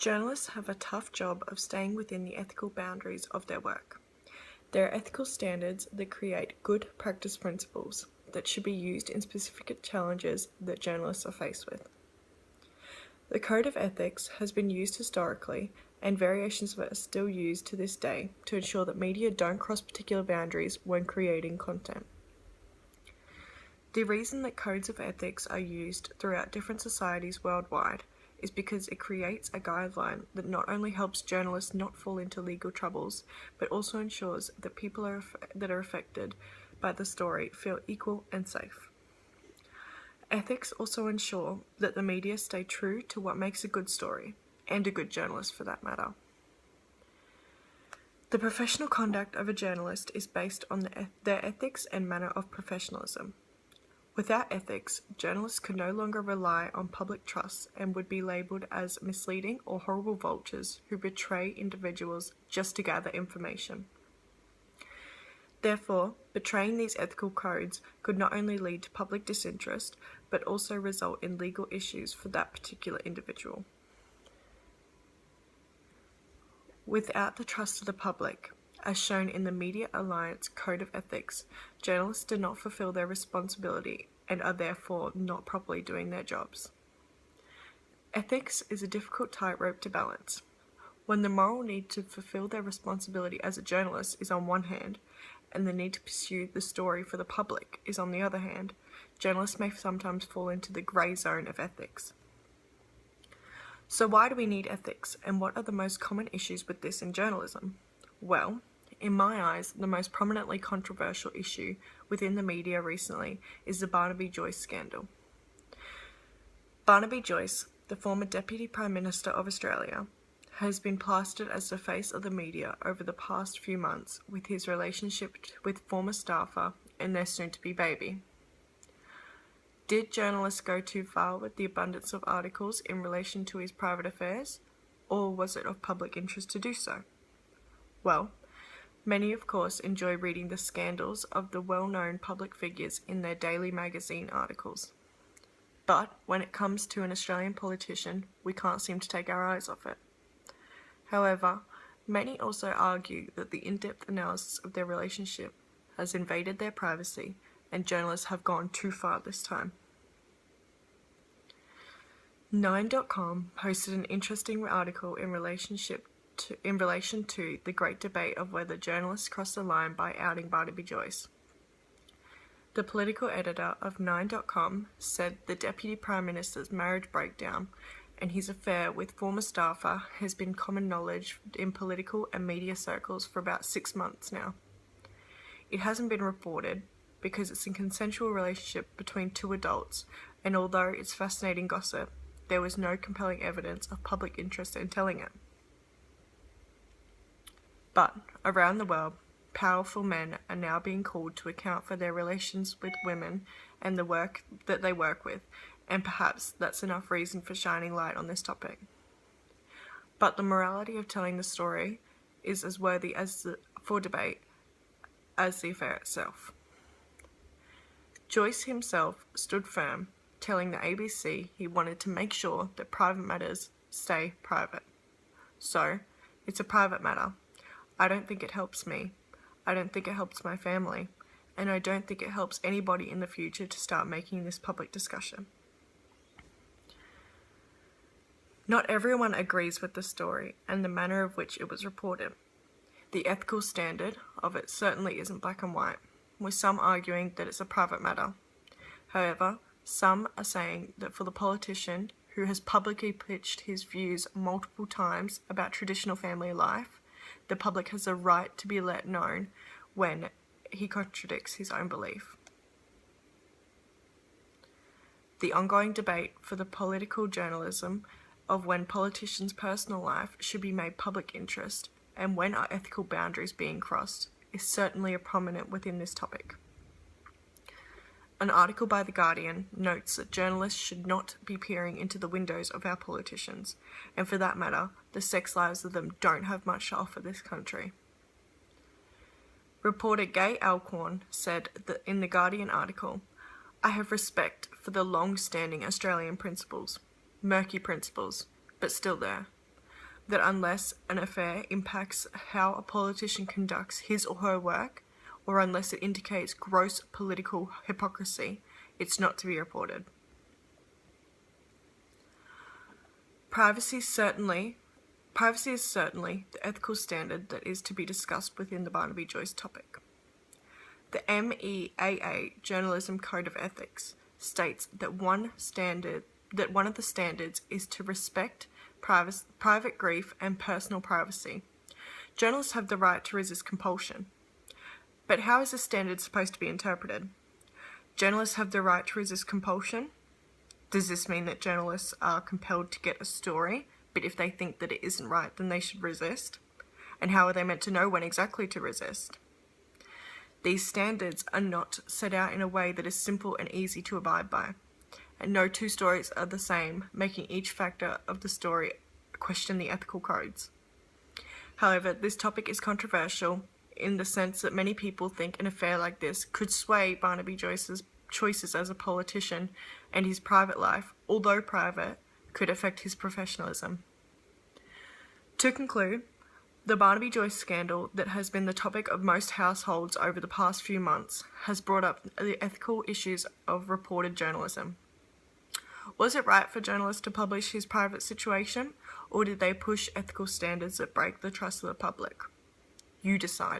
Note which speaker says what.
Speaker 1: Journalists have a tough job of staying within the ethical boundaries of their work. There are ethical standards that create good practice principles that should be used in specific challenges that journalists are faced with. The Code of Ethics has been used historically, and variations of it are still used to this day to ensure that media don't cross particular boundaries when creating content. The reason that codes of ethics are used throughout different societies worldwide is because it creates a guideline that not only helps journalists not fall into legal troubles, but also ensures that people that are affected by the story feel equal and safe. Ethics also ensure that the media stay true to what makes a good story, and a good journalist for that matter. The professional conduct of a journalist is based on their ethics and manner of professionalism. Without ethics, journalists could no longer rely on public trust and would be labelled as misleading or horrible vultures who betray individuals just to gather information. Therefore, betraying these ethical codes could not only lead to public disinterest, but also result in legal issues for that particular individual. Without the trust of the public, as shown in the Media Alliance Code of Ethics, journalists do not fulfill their responsibility and are therefore not properly doing their jobs. Ethics is a difficult tightrope to balance. When the moral need to fulfill their responsibility as a journalist is on one hand, and the need to pursue the story for the public is on the other hand, journalists may sometimes fall into the grey zone of ethics. So why do we need ethics, and what are the most common issues with this in journalism? Well, in my eyes, the most prominently controversial issue within the media recently is the Barnaby Joyce scandal. Barnaby Joyce, the former Deputy Prime Minister of Australia, has been plastered as the face of the media over the past few months with his relationship with former staffer and their soon-to-be baby. Did journalists go too far with the abundance of articles in relation to his private affairs, or was it of public interest to do so? Well, many of course enjoy reading the scandals of the well-known public figures in their daily magazine articles. But when it comes to an Australian politician, we can't seem to take our eyes off it. However, many also argue that the in-depth analysis of their relationship has invaded their privacy, and journalists have gone too far this time. 9.com posted an interesting article in relation to the great debate of whether journalists crossed the line by outing Barnaby Joyce. The political editor of 9.com said the Deputy Prime Minister's marriage breakdown and his affair with former staffer has been common knowledge in political and media circles for about 6 months now. It hasn't been reported because it's a consensual relationship between two adults, and although it's fascinating gossip, there was no compelling evidence of public interest in telling it. But around the world, powerful men are now being called to account for their relations with women and the work that they work with, and perhaps that's enough reason for shining light on this topic. But the morality of telling the story is as worthy for debate as the affair itself. Joyce himself stood firm, telling the ABC he wanted to make sure that private matters stay private. So, it's a private matter. I don't think it helps me. I don't think it helps my family. And I don't think it helps anybody in the future to start making this public discussion. Not everyone agrees with the story and the manner of which it was reported. The ethical standard of it certainly isn't black and white, with some arguing that it's a private matter. However, some are saying that for the politician who has publicly pitched his views multiple times about traditional family life, the public has a right to be let known when he contradicts his own belief. The ongoing debate for the political journalism of when politicians' personal life should be made public interest and when are ethical boundaries being crossed is certainly prominent within this topic. An article by The Guardian notes that journalists should not be peering into the windows of our politicians, and for that matter, the sex lives of them don't have much to offer this country. Reporter Gay Alcorn said that in the Guardian article, "I have respect for the long-standing Australian principles, murky principles, but still there. that unless an affair impacts how a politician conducts his or her work, or unless it indicates gross political hypocrisy, it's not to be reported. Privacy is certainly the ethical standard that is to be discussed within the Barnaby Joyce topic. The MEAA Journalism Code of Ethics states that one of the standards is to respect private grief and personal privacy. Journalists have the right to resist compulsion. But how is this standard supposed to be interpreted? Journalists have the right to resist compulsion? Does this mean that journalists are compelled to get a story, but if they think that it isn't right, then they should resist? And how are they meant to know when exactly to resist? These standards are not set out in a way that is simple and easy to abide by, and no two stories are the same, making each factor of the story question the ethical codes. However, this topic is controversial in the sense that many people think an affair like this could sway Barnaby Joyce's choices as a politician, and his private life, although private, could affect his professionalism. To conclude, the Barnaby Joyce scandal that has been the topic of most households over the past few months has brought up the ethical issues of reported journalism. Was it right for journalists to publish his private situation, or did they push ethical standards that break the trust of the public? You decide.